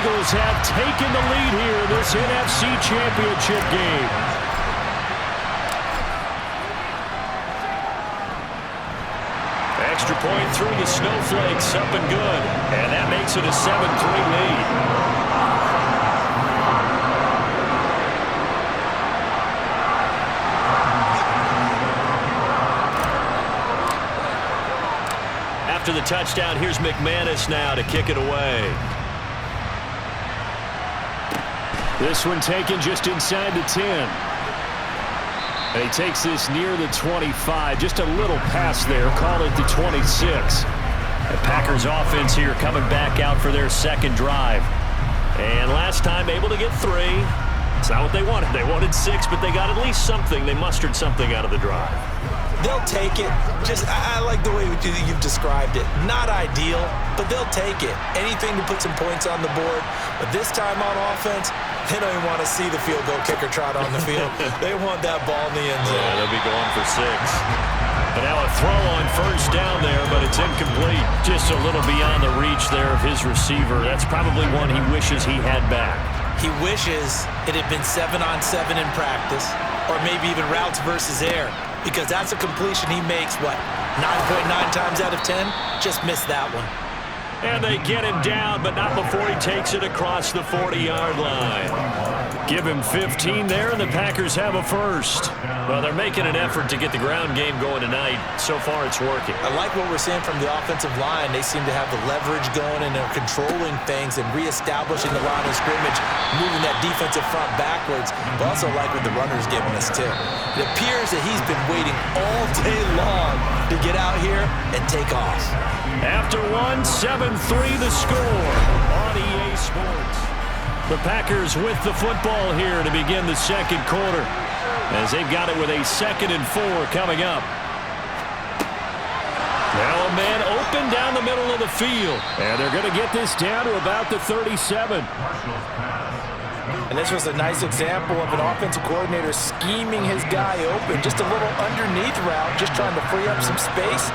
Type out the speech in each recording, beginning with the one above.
Eagles have taken the lead here in this NFC Championship game. Extra point through the snowflakes, up and good. And that makes it a 7-3 lead. After the touchdown, here's McManus now to kick it away. This one taken just inside the 10. And he takes this near the 25. Just a little pass there. Call it the 26. The Packers offense here coming back out for their second drive. And last time able to get 3. It's not what they wanted. They wanted 6, but they got at least something. They mustered something out of the drive. They'll take it. I like the way you've described it. Not ideal, but they'll take it. Anything to put some points on the board. But this time on offense, they don't even want to see the field goal kicker trot on the field. They want that ball in the end zone. Yeah, they'll be going for 6. But now a throw on first down there, but it's incomplete. Just a little beyond the reach there of his receiver. That's probably one he wishes he had back. He wishes it had been 7-on-7 in practice, or maybe even routes versus air. Because that's a completion he makes, 9.9 times out of 10? Just missed that one. And they get him down, but not before he takes it across the 40-yard line. Give him 15 there, and the Packers have a first. Well, they're making an effort to get the ground game going tonight. So far, it's working. I like what we're seeing from the offensive line. They seem to have the leverage going, and they're controlling things and reestablishing the line of scrimmage, moving that defensive front backwards. But also like what the runner's giving us, too. It appears that he's been waiting all day long to get out here and take off. After 7-3 the score on EA Sports. The Packers with the football here to begin the second quarter, as they've got it with a 2nd and 4 coming up. Now a man open down the middle of the field, and they're going to get this down to about the 37. And this was a nice example of an offensive coordinator scheming his guy open. Just a little underneath route, just trying to free up some space,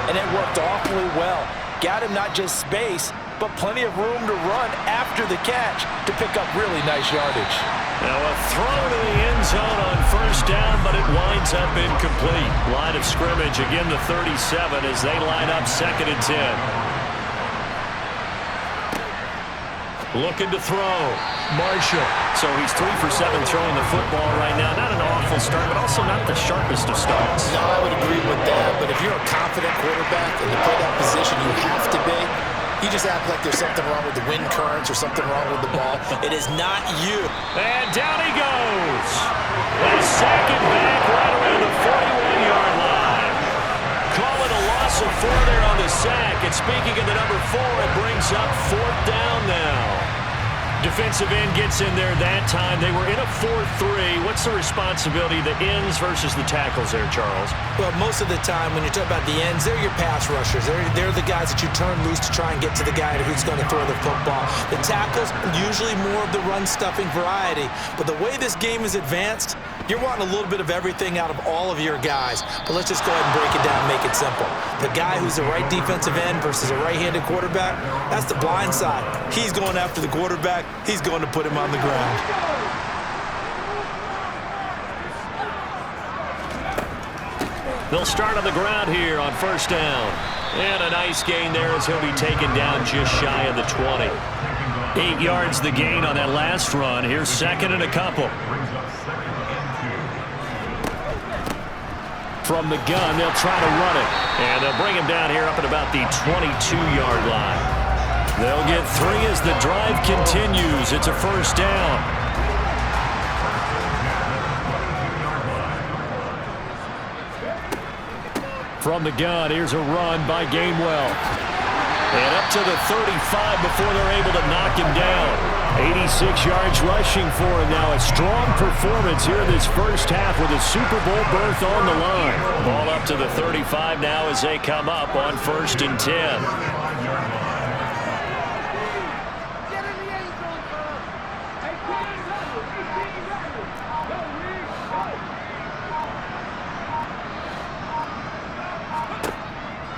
and it worked awfully well. Got him not just space, but plenty of room to run after the catch to pick up really nice yardage. Now a throw to the end zone on first down, but it winds up incomplete. Line of scrimmage, again the 37 as they line up 2nd and 10. Looking to throw. Marshall. So he's 3 for 7 throwing the football right now. Not an awful start, but also not the sharpest of starts. No, I would agree with that. But if you're a confident quarterback and you play that position, you have to be. You just act like there's something wrong with the wind currents or something wrong with the ball. It is not you. And down he goes. A second back right around the 41-yard line. Call it a loss of 4 there on the sack. And speaking of the number 4, it brings up 4th down now. Defensive end gets in there that time. They were in a 4-3. What's the responsibility, the ends versus the tackles there, Charles? Well, most of the time when you talk about the ends, they're your pass rushers. They're the guys that you turn loose to try and get to the guy who's going to throw the football. The tackles, usually more of the run-stuffing variety. But the way this game is advanced, you're wanting a little bit of everything out of all of your guys. But let's just go ahead and break it down and make it simple. The guy who's the right defensive end versus a right-handed quarterback, that's the blind side. He's going after the quarterback. He's going to put him on the ground. They'll start on the ground here on first down. And a nice gain there as he'll be taken down just shy of the 20. 8 yards the gain on that last run. Here's 2nd and a couple. From the gun, they'll try to run it. And they'll bring him down here up at about the 22-yard line. They'll get 3 as the drive continues. It's a first down. From the gun, here's a run by Gainwell. And up to the 35 before they're able to knock him down. 86 yards rushing for him now. A strong performance here in this first half with a Super Bowl berth on the line. Ball up to the 35 now as they come up on 1st and 10.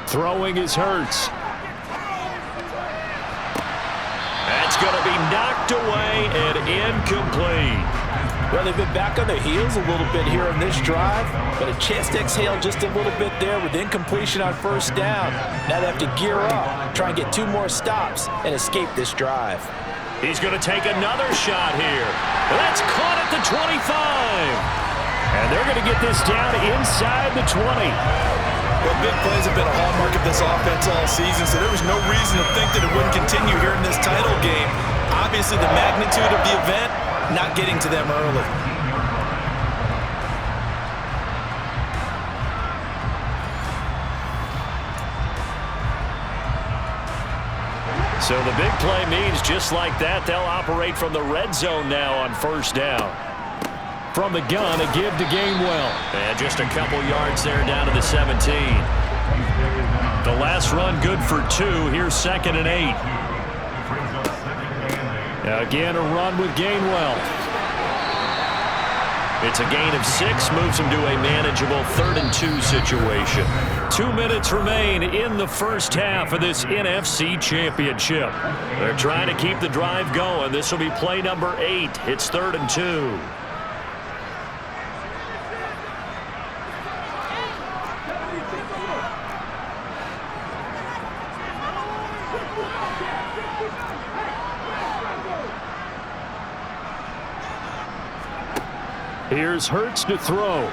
Throwing is Hurts. That's going to be knocked away and incomplete. Well, they've been back on their heels a little bit here on this drive, but a chance to exhale just a little bit there with incompletion on first down. Now they have to gear up, try and get 2 more stops, and escape this drive. He's going to take another shot here. That's caught at the 25. And they're going to get this down inside the 20. Well, big plays have been a hallmark of this offense all season, so there was no reason to think that it wouldn't continue here in this title game. Obviously, the magnitude of the event not getting to them early. So the big play means just like that, they'll operate from the red zone now on first down. From the gun, a give to Gainwell. And just a couple yards there down to the 17. The last run good for 2. Here's 2nd and 8. Again, a run with Gainwell. It's a gain of 6, moves him to a manageable 3rd and 2 situation. 2 minutes remain in the first half of this NFC Championship. They're trying to keep the drive going. This will be play number 8. It's 3rd and 2. Here's Hurts to throw. And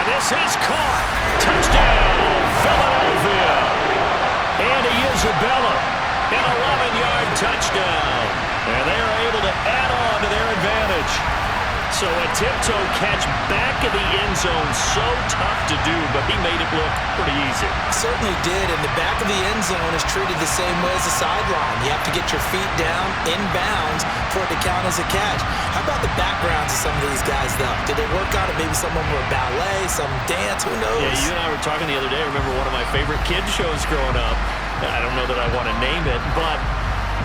this is caught. Touchdown, Philadelphia. Andy Isabella, an 11-yard touchdown. And they are able to add on to their advantage. So a tiptoe catch back in the end zone, so tough to do, but he made it look pretty easy. Certainly did, and the back of the end zone is treated the same way as the sideline. You have to get your feet down, inbounds, for it to count as a catch. How about the backgrounds of some of these guys, though? Did they work on it? Maybe some of them were ballet, some dance, who knows? Yeah, you and I were talking the other day. I remember one of my favorite kids shows growing up. I don't know that I want to name it, but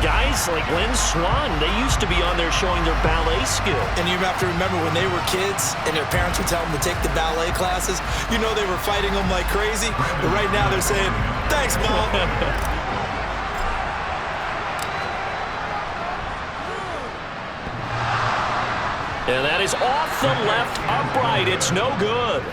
guys like Lynn Swan, they used to be on there showing their ballet skill. And you have to remember when they were kids and their parents would tell them to take the ballet classes, you know they were fighting them like crazy. But right now they're saying, thanks, Mom. And that is off the left upright. It's no good.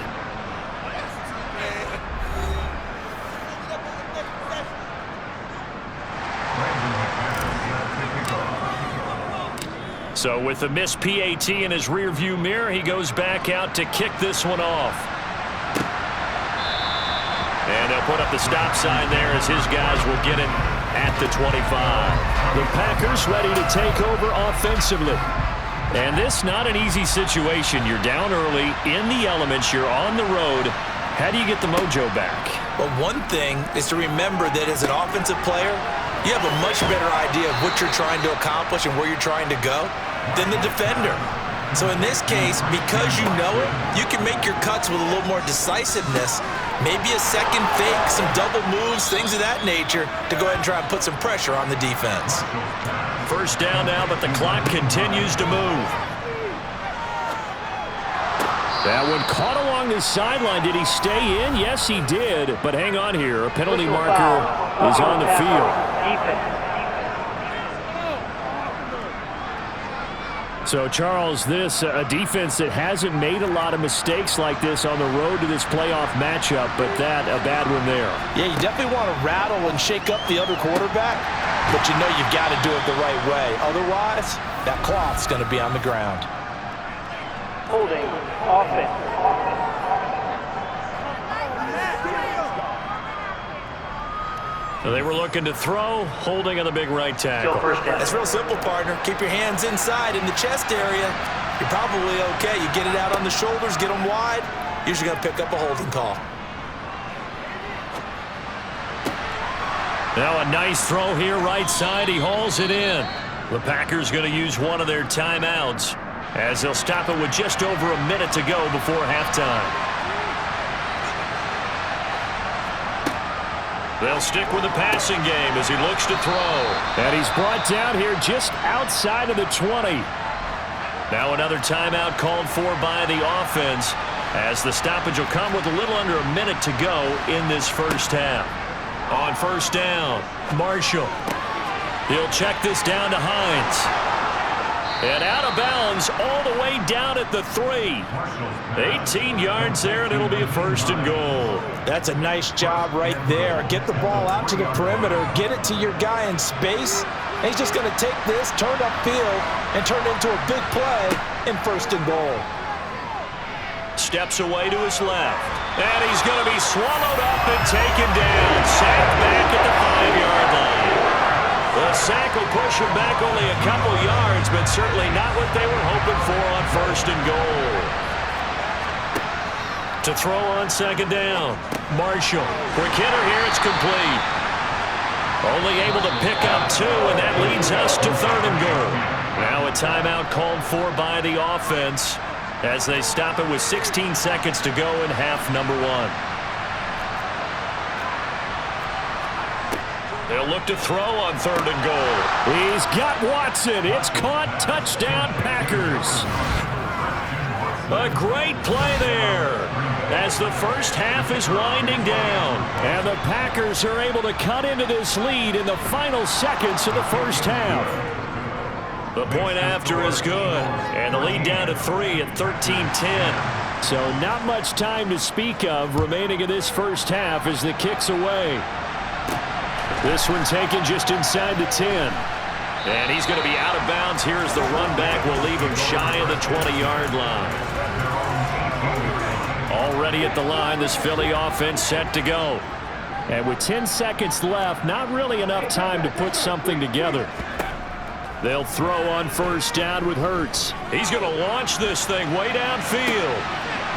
So with the missed PAT in his rearview mirror, he goes back out to kick this one off. And they'll put up the stop sign there as his guys will get it at the 25. The Packers ready to take over offensively. And this not an easy situation. You're down early, in the elements, you're on the road. How do you get the mojo back? Well, one thing is to remember that as an offensive player, you have a much better idea of what you're trying to accomplish and where you're trying to go than the defender. So in this case, because you know it, you can make your cuts with a little more decisiveness, maybe a second fake, some double moves, things of that nature, to go ahead and try and put some pressure on the defense. First down now, but the clock continues to move. That one caught along the sideline. Did he stay in? Yes, he did. But hang on here. A penalty marker is on the field. So, Charles, this a defense that hasn't made a lot of mistakes like this on the road to this playoff matchup, but that a bad one there. Yeah, you definitely want to rattle and shake up the other quarterback, but you know you've got to do it the right way. Otherwise, that cloth's going to be on the ground. Holding offense. So they were looking to throw, holding on the big right tackle. It's real simple, partner. Keep your hands inside in the chest area. You're probably okay. You get it out on the shoulders, get them wide. Usually going to pick up a holding call. Now a nice throw here right side. He hauls it in. The Packers going to use one of their timeouts as they'll stop it with just over a minute to go before halftime. They'll stick with the passing game as he looks to throw. And he's brought down here just outside of the 20. Now another timeout called for by the offense as the stoppage will come with a little under a minute to go in this first half. On first down, Marshall. He'll check this down to Hines. And out of bounds all the way down at the 3. 18 yards there, and it'll be a 1st and goal. That's a nice job right there. Get the ball out to the perimeter. Get it to your guy in space. And he's just going to take this, turn upfield, and turn it into a big play in 1st and goal. Steps away to his left. And he's going to be swallowed up and taken down. Sacked back at the 5-yard line. The sack will push him back only a couple yards, but certainly not what they were hoping for on 1st and goal. To throw on 2nd down, Marshall. Quick hitter here, it's complete. Only able to pick up 2, and that leads us to 3rd and goal. Now a timeout called for by the offense as they stop it with 16 seconds to go in half number 1. They'll look to throw on 3rd and goal. He's got Watson. It's caught. Touchdown, Packers. A great play there as the first half is winding down. And the Packers are able to cut into this lead in the final seconds of the first half. The point after is good. And the lead down to 3 at 13-10. So not much time to speak of remaining in this first half as the kick's away. This one taken just inside the 10. And he's going to be out of bounds here as the run back will leave him shy of the 20-yard line. Already at the line, this Philly offense set to go. And with 10 seconds left, not really enough time to put something together. They'll throw on 1st down with Hurts. He's going to launch this thing way downfield.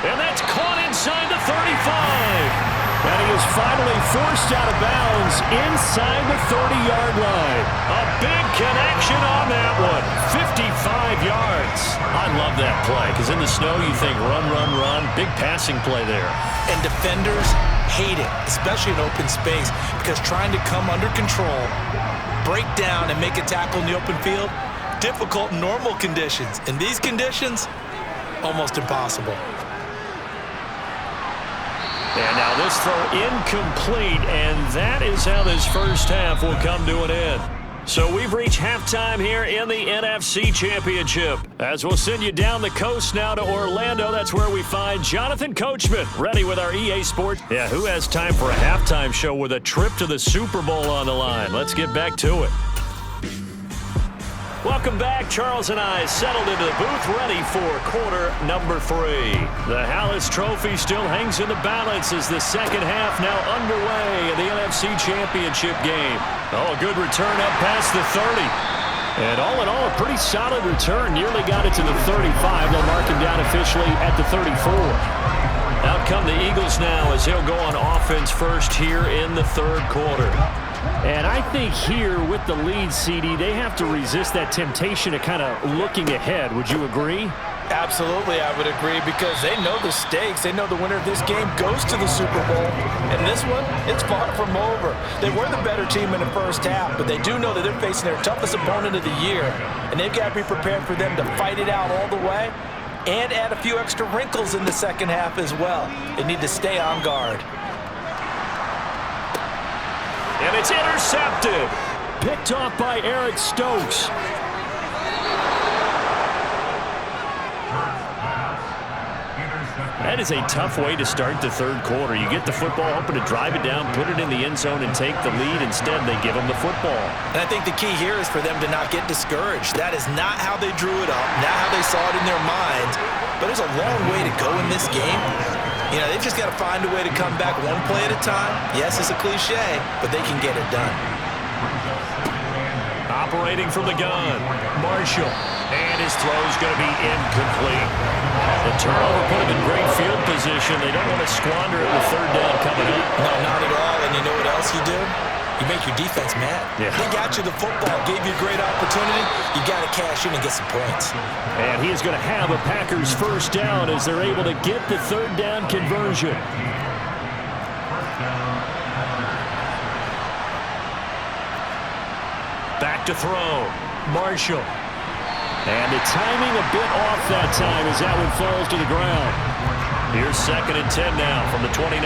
And that's caught inside the 35. And he is finally forced out of bounds inside the 30-yard line. A big connection on that one. 55 yards. I love that play because in the snow you think run, run, run. Big passing play there. And defenders hate it, especially in open space, because trying to come under control, break down, and make a tackle in the open field, difficult in normal conditions. In these conditions, almost impossible. And now this throw incomplete, and that is how this first half will come to an end. So we've reached halftime here in the NFC Championship. As we'll send you down the coast now to Orlando, that's where we find Jonathan Coachman ready with our EA Sports. Yeah, who has time for a halftime show with a trip to the Super Bowl on the line? Let's get back to it. Welcome back. Charles and I settled into the booth ready for quarter number 3. The Hallis Trophy still hangs in the balance as the second half now underway in the NFC Championship game. Oh, a good return up past the 30. And all in all, a pretty solid return. Nearly got it to the 35. They'll mark him down officially at the 34. Out come the Eagles now as they'll go on offense first here in the 3rd quarter. And I think here with the lead, CD, they have to resist that temptation of kind of looking ahead. Would you agree? Absolutely, I would agree, because they know the stakes. They know the winner of this game goes to the Super Bowl. And this one, it's far from over. They were the better team in the first half, but they do know that they're facing their toughest opponent of the year. And they've got to be prepared for them to fight it out all the way and add a few extra wrinkles in the second half as well. They need to stay on guard. And it's intercepted. Picked off by Eric Stokes. That is a tough way to start the 3rd quarter. You get the football, hoping to drive it down, put it in the end zone, and take the lead. Instead, they give them the football. And I think the key here is for them to not get discouraged. That is not how they drew it up, not how they saw it in their minds. But there's a long way to go in this game. You know, they've just got to find a way to come back one play at a time. Yes, it's a cliche, but they can get it done. Operating from the gun, Marshall. And his throw is going to be incomplete. The turnover put him in great field position. They don't want to squander it with 3rd down coming up. No, not at all. And you know what else you do? You make your defense mad. Yeah. They got you the football, gave you a great opportunity. You got to cash in and get some points. And he is going to have a Packers 1st down as they're able to get the 3rd down conversion. Back to throw. Marshall. And the timing a bit off that time as that one falls to the ground. Here's 2nd and 10 now from the 29.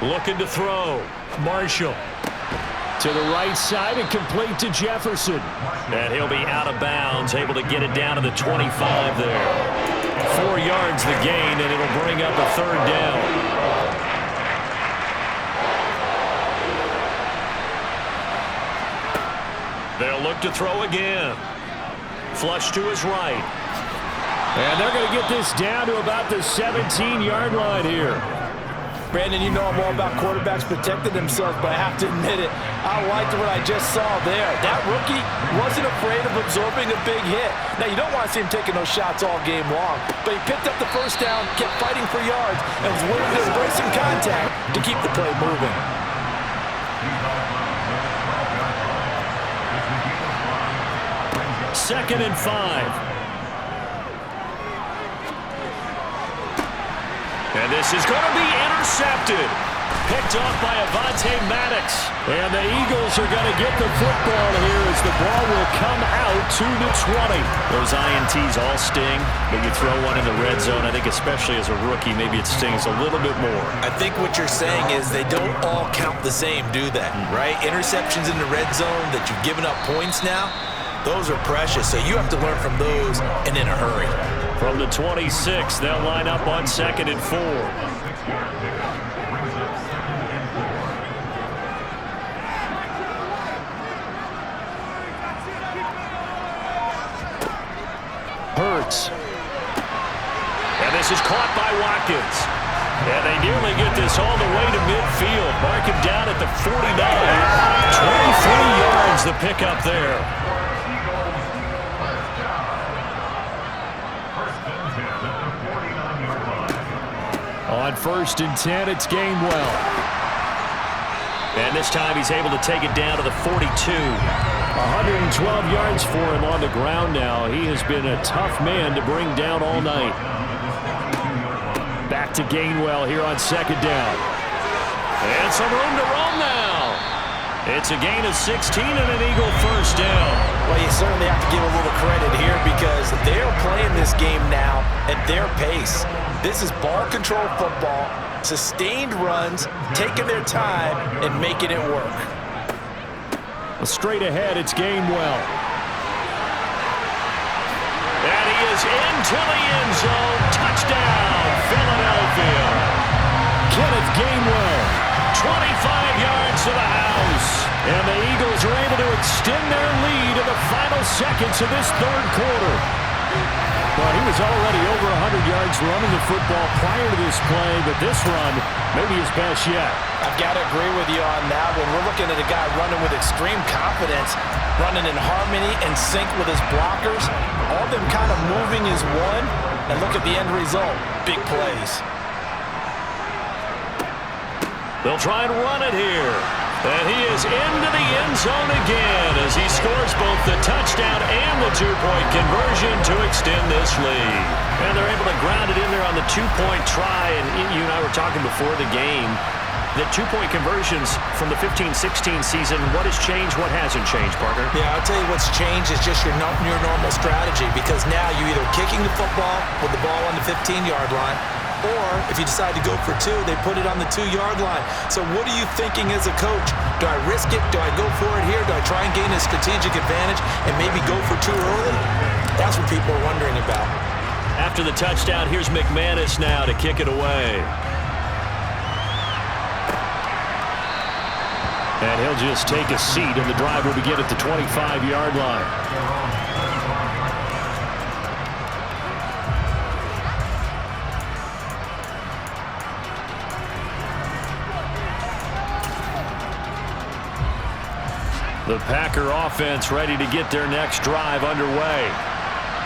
Looking to throw. Marshall. To the right side and complete to Jefferson. And he'll be out of bounds, able to get it down to the 25 there. 4 yards the gain, and it'll bring up a third down. They'll look to throw again. Flush to his right. And they're going to get this down to about the 17-yard line here. Brandon, you know I'm all about quarterbacks protecting themselves, but I have to admit it, I liked what I just saw there. That rookie wasn't afraid of absorbing a big hit. Now, you don't want to see him taking those shots all game long, but he picked up the first down, kept fighting for yards, and was willing to embrace some contact to keep the play moving. Second and 5. And this is going to be intercepted. Picked off by Avonte Maddox. And the Eagles are going to get the football here as the ball will come out to the 20. Those INTs all sting, but you throw one in the red zone, I think especially as a rookie, maybe it stings a little bit more. I think what you're saying is they don't all count the same, do they? Right? Interceptions in the red zone that you've given up points now, those are precious, so you have to learn from those and in a hurry. From the 26, they'll line up on 2nd and 4. Hurts. And this is caught by Watkins. And they nearly get this all the way to midfield. Mark him down at the 49. 23 yards the pickup there. On 1st and 10, it's Gainwell. And this time he's able to take it down to the 42. 112 yards for him on the ground now. He has been a tough man to bring down all night. Back to Gainwell here on 2nd down. And some room to roam now. It's a gain of 16 and an Eagle first down. Well, you certainly have to give a little credit here because they're playing this game now at their pace. This is ball control football, sustained runs, taking their time and making it work. Straight ahead, it's Gainwell. And he is into the end zone. Touchdown, Philadelphia. Kenneth Gainwell, 25 yards to the house. And the Eagles are able to extend their lead in the final seconds of this 3rd quarter. But he was already over 100 yards running the football prior to this play, but this run may be his best yet. I've got to agree with you on that one. We're looking at a guy running with extreme confidence, running in harmony and sync with his blockers, all of them kind of moving as one, and look at the end result, big plays. They'll try and run it here. And he is into the end zone again as he scores both the touchdown and the 2-point conversion to extend this lead. And they're able to ground it in there on the 2-point try. And you and I were talking before the game. The 2-point conversions from the 15-16 season, what has changed, what hasn't changed, partner? Yeah, I'll tell you what's changed is just your normal strategy because now you're either kicking the football with the ball on the 15-yard line, or if you decide to go for 2, they put it on the 2-yard line. So what are you thinking as a coach? Do I risk it? Do I go for it here? Do I try and gain a strategic advantage and maybe go for 2 early? That's what people are wondering about. After the touchdown, here's McManus now to kick it away. And he'll just take a seat, and the drive will begin at the 25-yard line. The Packer offense ready to get their next drive underway.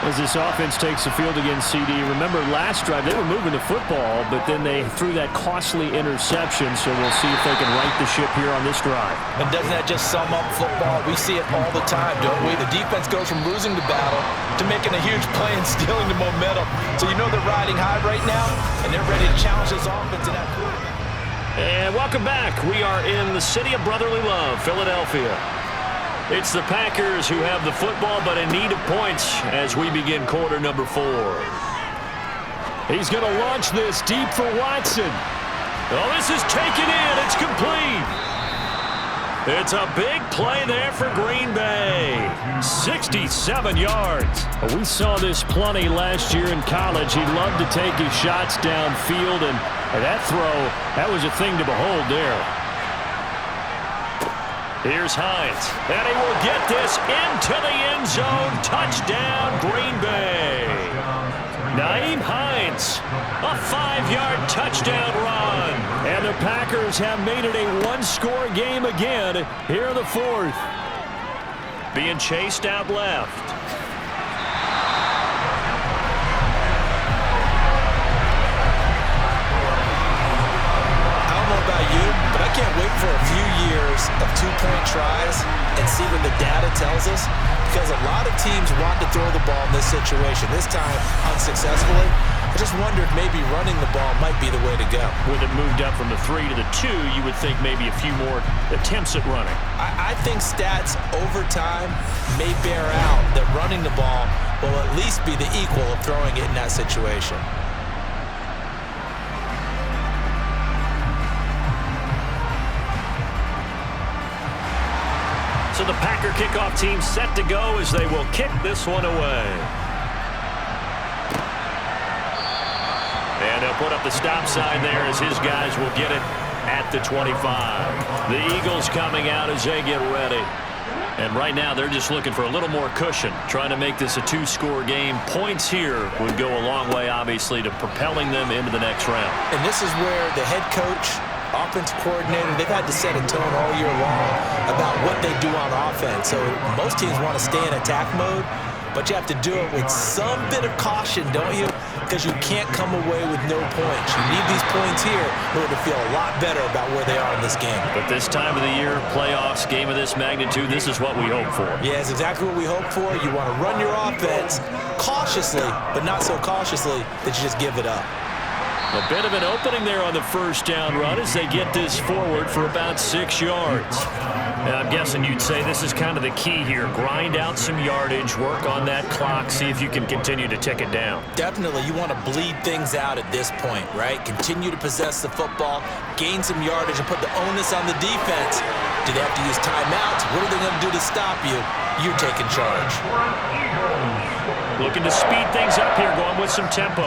As this offense takes the field against CD, remember last drive they were moving the football, but then they threw that costly interception, so we'll see if they can right the ship here on this drive. And doesn't that just sum up football? We see it all the time, don't we? The defense goes from losing the battle to making a huge play and stealing the momentum. So you know they're riding high right now, and they're ready to challenge this offense in that quarterback. And welcome back. We are in the city of brotherly love, Philadelphia. It's the Packers who have the football, but in need of points as we begin quarter number 4. He's going to launch this deep for Watson. Oh, this is taken in. It's complete. It's a big play there for Green Bay. 67 yards. We saw this plenty last year in college. He loved to take his shots downfield, and that throw, that was a thing to behold there. Here's Hines, and he will get this into the end zone. Touchdown, Green Bay. Nyheim Hines, a 5-yard touchdown run. And the Packers have made it a one-score game again here in the fourth. Being chased out left. I don't know about you, but I can't wait for a few years of two-point tries and see what the data tells us, because a lot of teams want to throw the ball in this situation, this time unsuccessfully. I just wondered maybe running the ball might be the way to go. With it moved up from the 3 to the 2, you would think maybe a few more attempts at running. I think stats over time may bear out that running the ball will at least be the equal of throwing it in that situation. So the Packer kickoff team set to go as they will kick this one away. And they'll put up the stop sign there as his guys will get it at the 25. The Eagles coming out as they get ready. And right now they're just looking for a little more cushion, trying to make this a two-score game. Points here would go a long way, obviously, to propelling them into the next round. And this is where the head coach, offensive coordinator, they've had to set a tone all year long about what they do on offense. So most teams want to stay in attack mode, but you have to do it with some bit of caution, don't you? Because you can't come away with no points. You need these points here in order to feel a lot better about where they are in this game. But this time of the year, playoffs, game of this magnitude, this is what we hope for. Yeah, it's exactly what we hope for. You want to run your offense cautiously, but not so cautiously that you just give it up. A bit of an opening there on the first down run as they get this forward for about 6 yards. And I'm guessing you'd say this is kind of the key here. Grind out some yardage, work on that clock, see if you can continue to tick it down. Definitely, you want to bleed things out at this point, right? Continue to possess the football, gain some yardage, and put the onus on the defense. Do they have to use timeouts? What are they going to do to stop you? You're taking charge. Looking to speed things up here, going with some tempo.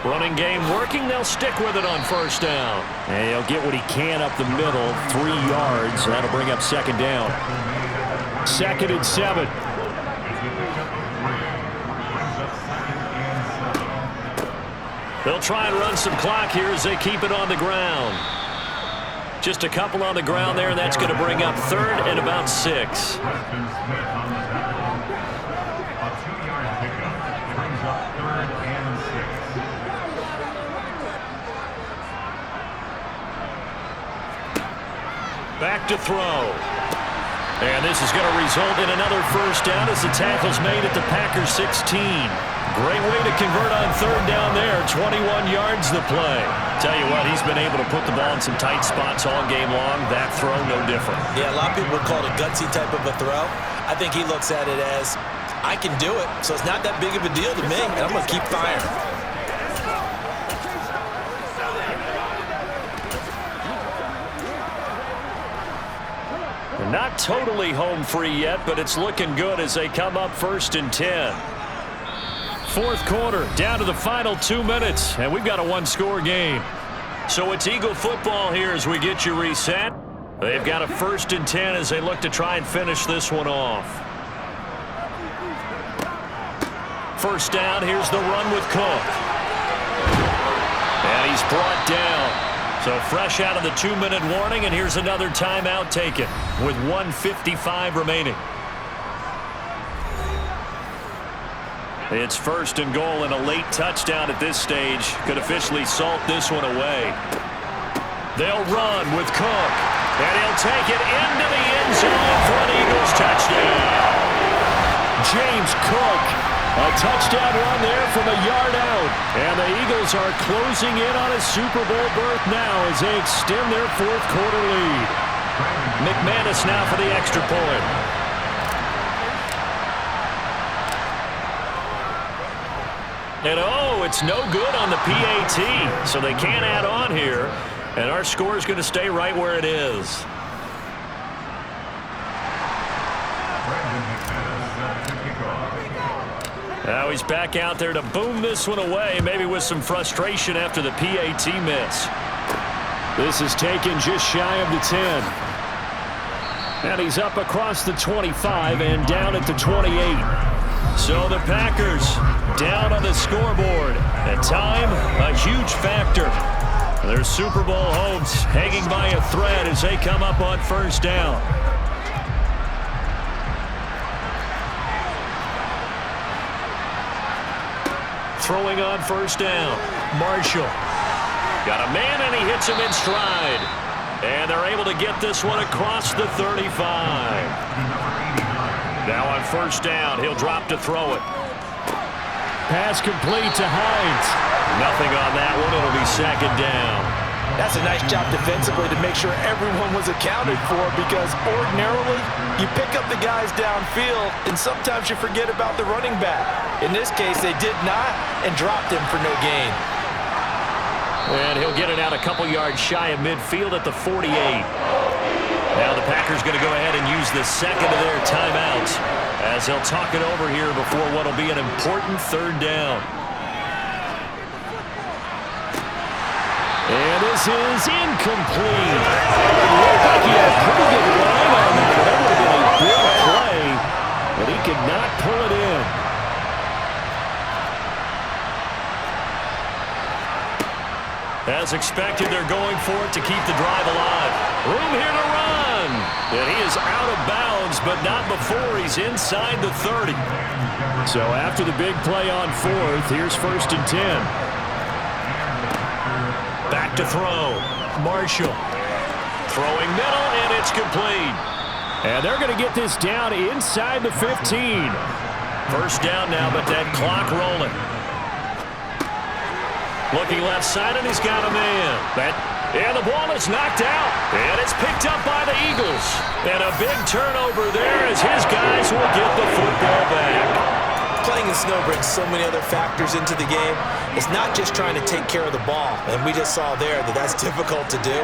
Running game working. They'll stick with it on first down. And he'll get what he can up the middle, 3 yards. That'll bring up second down. 2nd and 7. They'll try and run some clock here as they keep it on the ground. Just a couple on the ground there, and that's going to bring up 3rd and about 6. Back to throw. And this is going to result in another first down as the tackle's made at the Packers 16. Great way to convert on 3rd down there. 21 yards the play. Tell you what, he's been able to put the ball in some tight spots all game long. That throw, no different. Yeah, a lot of people would call it a gutsy type of a throw. I think he looks at it as, I can do it, so it's not that big of a deal to me, and I'm going to keep firing. Not totally home free yet, but it's looking good as they come up 1st and 10. 4th quarter, down to the final 2 minutes, and we've got a one-score game. So it's Eagle football here as we get you reset. They've got a 1st and 10 as they look to try and finish this one off. First down, here's the run with Cook. And he's brought down. So fresh out of the 2-minute warning, and here's another timeout taken with 1:55 remaining. It's 1st and goal, and a late touchdown at this stage could officially salt this one away. They'll run with Cook, and he'll take it into the end zone for an Eagles touchdown. James Cook, a touchdown run there from a yard out. And the Eagles are closing in on a Super Bowl berth now as they extend their 4th quarter lead. McManus now for the extra point. And oh, it's no good on the PAT, so they can't add on here, and our score is going to stay right where it is. Now he's back out there to boom this one away, maybe with some frustration after the PAT miss. This is taken just shy of the 10. And he's up across the 25 and down at the 28. So the Packers down on the scoreboard. At time, a huge factor. Their Super Bowl hopes hanging by a thread as they come up on first down. Throwing on first down. Marshall. Got a man, and he hits him in stride. And they're able to get this one across the 35. Now on first down, he'll drop to throw it. Pass complete to Hines. Nothing on that one. It'll be second down. That's a nice job defensively to make sure everyone was accounted for, because ordinarily you pick up the guys downfield and sometimes you forget about the running back. In this case, they did not and dropped him for no gain. And he'll get it out a couple yards shy of midfield at the 48. Now the Packers going to go ahead and use the second of their timeouts as they'll talk it over here before what will be an important third down. And this is incomplete. It looked like he had a pretty good line on that. That would have been a big play, but he could not pull it in. As expected, they're going for it to keep the drive alive. Room here to run. And he is out of bounds, but not before he's inside the 30. So after the big play on fourth, here's first and 10. Back to throw. Marshall. Throwing middle, and it's complete. And they're going to get this down inside the 15. First down now, but that clock rolling. Looking left side, and he's got a man. And the ball is knocked out. And it's picked up by the Eagles. And a big turnover there as his guys will get the football back. Playing in snow brings so many other factors into the game. It's not just trying to take care of the ball, and we just saw there that that's difficult to do,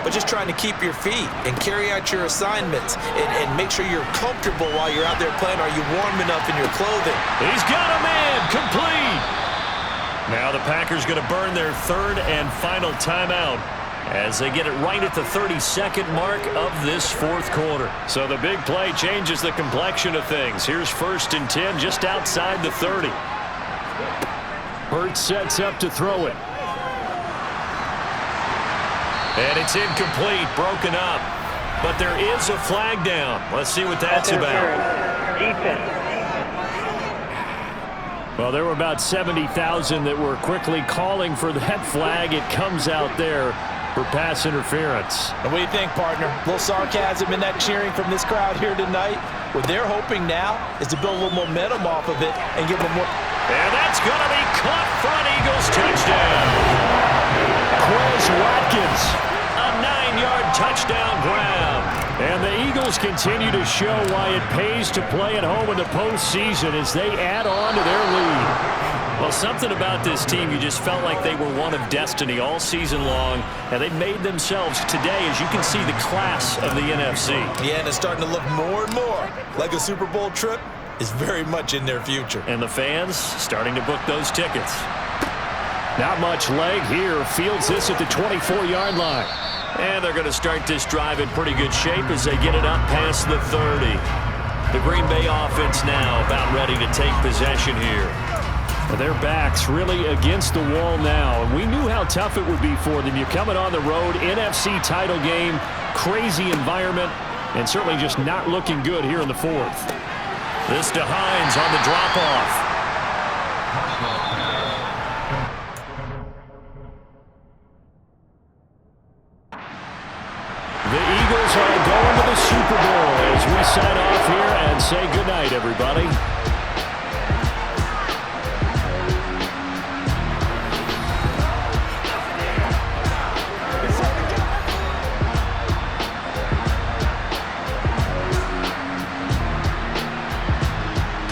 but just trying to keep your feet and carry out your assignments and make sure you're comfortable while you're out there playing. Are you warm enough in your clothing? He's got a man, complete. Now the Packers going to burn their third and final timeout as they get it right at the 32nd mark of this fourth quarter. So the big play changes the complexion of things. Here's first and 10 just outside the 30. Hurts sets up to throw it. And it's incomplete, broken up. But there is a flag down. Let's see what that's about. Defense. Well, there were about 70,000 that were quickly calling for that flag. It comes out there for pass interference. And what do you think, partner? A little sarcasm in that cheering from this crowd here tonight. What they're hoping now is to build a little momentum off of it and give them more. And that's going to be caught for an Eagles touchdown. Quez Watkins, a 9-yard touchdown grab. And the Eagles continue to show why it pays to play at home in the postseason as they add on to their lead. Well, something about this team, you just felt like they were one of destiny all season long, and they made themselves today, as you can see, the class of the NFC. Yeah, and it's starting to look more and more like a Super Bowl trip is very much in their future. And the fans starting to book those tickets. Not much leg here. Fields this at the 24-yard line. And they're going to start this drive in pretty good shape as they get it up past the 30. The Green Bay offense now about ready to take possession here. Their backs really against the wall now, and we knew how tough it would be for them. You're coming on the road, NFC title game, crazy environment, and certainly just not looking good here in the fourth. This to Hines on the drop-off. The Eagles are going to the Super Bowl as we sign off here and say goodnight, everybody.